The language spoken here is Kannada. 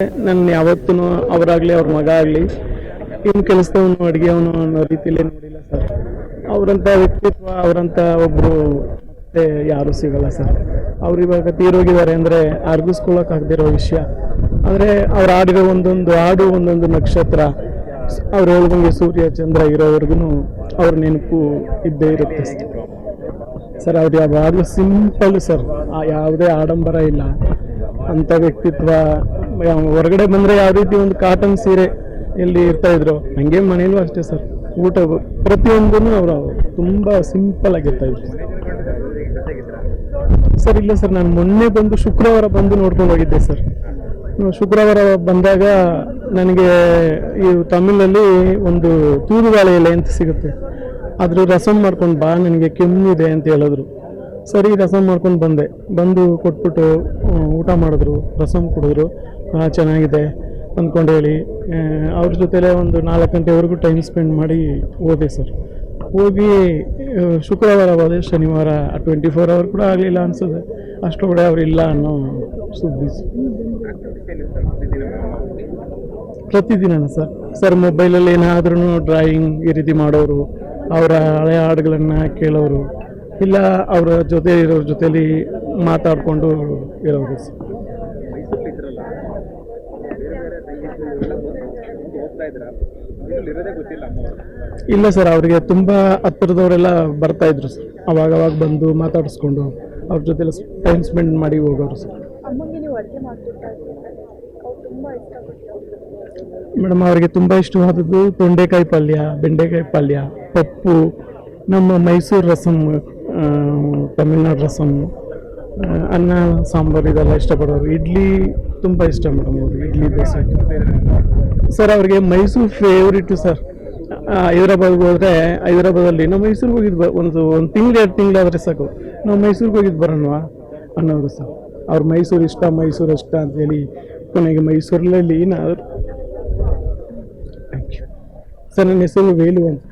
ನನ್ನ ಯಾವತ್ತೂ ಅವರಾಗಲಿ ಅವ್ರ ಮಗ ಆಗಲಿ ಇನ್ನು ಕೆಲಸದವನು ಅಡುಗೆಯವನು ಅನ್ನೋ ರೀತಿಯಲ್ಲೇ ನೋಡಿಲ್ಲ ಸರ್. ಅವರಂಥ ವ್ಯಕ್ತಿತ್ವ ಅವರಂಥ ಒಬ್ಬರು ಮತ್ತೆ ಯಾರೂ ಸಿಗಲ್ಲ ಸರ್. ಅವ್ರು ಇವಾಗ ತೀರೋಗಿದ್ದಾರೆ ಅಂದರೆ ಅರ್ಗಿಸ್ಕೊಳ್ಳೋಕ್ಕಾಗದಿರೋ ವಿಷಯ. ಆದರೆ ಅವ್ರು ಆಡಿರೋ ಒಂದೊಂದು ಹಾಡು ಒಂದೊಂದು ನಕ್ಷತ್ರ, ಅವ್ರು ಹೇಳ್ದಂಗೆ ಸೂರ್ಯ ಚಂದ್ರ ಇರೋವರೆಗೂ ಅವ್ರ ನೆನಪು ಇದ್ದೇ ಇರುತ್ತೆ ಸರ್. ಅವ್ರು ಯಾವಾಗಲೂ ಸಿಂಪಲ್ ಸರ್, ಯಾವುದೇ ಆಡಂಬರ ಇಲ್ಲ ಅಂಥ ವ್ಯಕ್ತಿತ್ವ. ಹೊರಗಡೆ ಬಂದರೆ ಯಾವ ರೀತಿ ಒಂದು ಕಾಟನ್ ಸೀರೆ ಎಲ್ಲಿ ಇರ್ತಾ ಇದ್ರು ಹಂಗೆ ಮನೇಲೂ ಅಷ್ಟೇ ಸರ್. ಊಟ ಪ್ರತಿಯೊಂದೂ ಅವರು ತುಂಬ ಸಿಂಪಲ್ ಆಗಿರ್ತಾ ಇದ್ರು ಸರ್. ಇಲ್ಲ ಸರ್, ನಾನು ಮೊನ್ನೆ ಬಂದು ಶುಕ್ರವಾರ ಬಂದು ನೋಡ್ಕೊಂಡು ಹೋಗಿದ್ದೆ ಸರ್. ಶುಕ್ರವಾರ ಬಂದಾಗ ನನಗೆ ಈ ತಮಿಳಲ್ಲಿ ಒಂದು ತೂದುವಾಳೆ ಎಲೆ ಅಂತ ಸಿಗುತ್ತೆ, ಅದ್ರ ರಸಮ್ ಮಾಡ್ಕೊಂಡು ಬಾ, ನನಗೆ ಕೆಮ್ಮಿದೆ ಅಂತ ಹೇಳಿದ್ರು. ಸರಿ ರಸಮ್ ಮಾಡ್ಕೊಂಡು ಬಂದು ಕೊಟ್ಬಿಟ್ಟು ಊಟ ಮಾಡಿದ್ರು, ರಸಮ್ ಕುಡಿದ್ರು. ಚೆನ್ನಾಗಿದೆ ಅಂದ್ಕೊಂಡು ಹೇಳಿ ಅವ್ರ ಜೊತೆಲೇ ಒಂದು 4 ಗಂಟೆವರೆಗೂ ಟೈಮ್ ಸ್ಪೆಂಡ್ ಮಾಡಿ ಹೋದೆ ಸರ್. ಹೋಗಿ ಶುಕ್ರವಾರ ಹೋದೆ, ಶನಿವಾರ 24 ಅವರ್ ಕೂಡ ಆಗಲಿಲ್ಲ ಅನಿಸುತ್ತೆ, ಅಷ್ಟೊಳಗಡೆ ಅವರಿಲ್ಲ ಅನ್ನೋ ಸುದ್ದಿ ಪ್ರತಿದಿನ ಸರ್. ಮೊಬೈಲಲ್ಲಿ ಏನಾದ್ರೂ ಡ್ರಾಯಿಂಗ್ ಈ ರೀತಿ ಮಾಡೋರು, ಅವರ ಹಳೆ ಹಾಡುಗಳನ್ನು ಕೇಳೋರು, ಇಲ್ಲ ಅವರ ಜೊತೆ ಇರೋರ ಜೊತೆಲಿ ಮಾತಾಡಿಕೊಂಡು ಇರೋರು ಸರ್. ಇಲ್ಲ ಸರ್, ಅವರಿಗೆ ತುಂಬ ಹತ್ತಿರದವರೆಲ್ಲ ಬರ್ತಾ ಇದ್ರು ಸರ್. ಅವಾಗ ಬಂದು ಮಾತಾಡಿಸ್ಕೊಂಡು ಅವ್ರ ಜೊತೆಲ್ಲ ಟೈಮ್ ಸ್ಪೆಂಡ್ ಮಾಡಿ ಹೋಗೋರು ಸರ್. ಮೇಡಮ್, ಅವರಿಗೆ ತುಂಬ ಇಷ್ಟವಾದದ್ದು ತೊಂಡೆಕಾಯಿ ಪಲ್ಯ, ಬೆಂಡೆಕಾಯಿ ಪಲ್ಯ, ಪಪ್ಪು, ನಮ್ಮ ಮೈಸೂರು ರಸಮ್, ತಮಿಳ್ನಾಡು ರಸಮ್, ಅನ್ನ ಸಾಂಬಾರು ಇದೆಲ್ಲ ಇಷ್ಟಪಡೋರು. ಇಡ್ಲಿ ತುಂಬ ಇಷ್ಟ ಮೇಡಮ್ ಅವ್ರಿಗೆ, ಇಡ್ಲಿ ದೋಸೆ ಸರ್. ಅವ್ರಿಗೆ ಮೈಸೂರು ಫೇವ್ರೇಟು ಸರ್. ಹೈದ್ರಾಬಾದ್ಗೆ ಹೋದರೆ ಹೈದ್ರಾಬಾದಲ್ಲಿ ನಾವು ಮೈಸೂರಿಗೆ ಹೋಗಿದ್ದು ಒಂದು ತಿಂಗಳು 2 ತಿಂಗಳಾದರೆ ಸಾಕು, ನಾವು ಮೈಸೂರಿಗೆ ಹೋಗಿದ್ದು ಬರೋಣವಾ ಅನ್ನೋರು ಸರ್. ಅವ್ರು ಮೈಸೂರು ಇಷ್ಟ ಅಂತೇಳಿ ಕೊನೆಗೆ ಮೈಸೂರಲ್ಲಿ ಲೀನ ಆದರು. Thank you sir. ನನ್ನ ಹೆಸರು ವೇಲು ಅಂತ.